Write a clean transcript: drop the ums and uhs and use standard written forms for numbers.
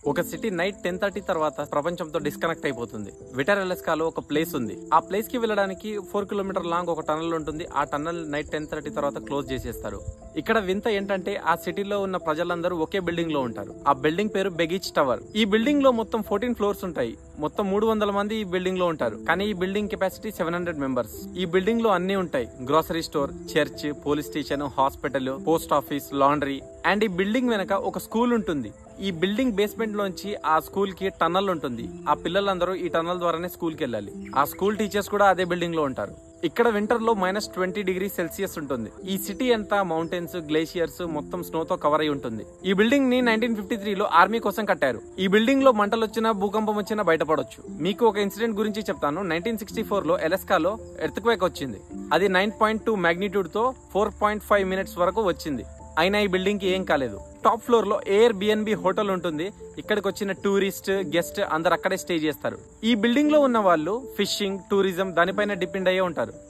ఒక city night 10:30 తర్వాత ప్రపంచంతో డిస్కనెక్ట్ అయిపోతుంది. విటర్ అలస్కాలో ఒక ప్లేస్ ఉంది. ఆ ప్లేస్ కి వెళ్ళడానికి 4 కిలోమీటర్ లాంగ్ ఒక టనల్ ఉంటుంది. ఆ టనల్ నైట్ 10:30 తర్వాత క్లోజ్ చేసేస్తారు. ఇక్కడ వింత ఏంటంటే ఆ సిటీలో ఉన్న ప్రజలందరూ ఒకే బిల్డింగ్ లో ఉంటారు. ఆ బిల్డింగ్ పేరు బెగిచ్ టవర్. ఈ బిల్డింగ్ లో మొత్తం 14 ఫ్లోర్స్ ఉంటాయి. మొత్తం 300 మంది ఈ బిల్డింగ్ లో ఉంటారు. కానీ ఈ బిల్డింగ్ కెపాసిటీ 700 మెంబర్స్. ఈ బిల్డింగ్ లో అన్ని ఉంటాయి. Grocery store, church, police station, hospital, post office, laundry. And ఈ బిల్డింగ్ వెనక ఒక స్కూల్ ఉంటుంది. ఈ బిల్డింగ్ బేస్మెంట్ లోంచి ఆ స్కూల్ కి టనల్ ఉంటుంది. ఆ పిల్లలందరూ ఈ టనల్ ద్వారానే స్కూల్ కి వెళ్ళాలి. ఆ స్కూల్ టీచర్స్ కూడా అదే బిల్డింగ్ లో ఉంటారు. ఇక్కడ వింటర్ లో -20 డిగ్రీ సెల్సియస్ ఉంటుంది. ఈ సిటీ అంతా మౌంటైన్స్, గ్లేషియర్స్, మొత్తం స్నో తో కవర్ అయి ఉంటుంది. ఈ బిల్డింగ్ ని 1953 లో ఆర్మీ కోసం కట్టారు. ఈ బిల్డింగ్ లో మంటలు వచ్చినా, భూకంపం వచ్చినా బయటపడొచ్చు. మీకు ఒక ఇన్సిడెంట్ గురించి చెప్తాను. 1964 లో ఎలస్కాలో ఎర్త్క్వేక్ వచ్చింది. అది 9.2 మాగ్నిట్యూడ్ తో 4.5 మినిట్స్ వరకు వచ్చింది. అయినా ఈ బిల్డింగ్ కి ఏం కాలేదు. టాప్ ఫ్లోర్ లో Airbnb హోటల్ ఉంటుంది. ఇక్కడికి వచ్చిన టూరిస్ట్, గెస్ట్ అందరు అక్కడే స్టే చేస్తారు. ఈ బిల్డింగ్ లో ఉన్న వాళ్ళు ఫిషింగ్, టూరిజం దానిపైన డిపెండ్ అయ్యే ఉంటారు.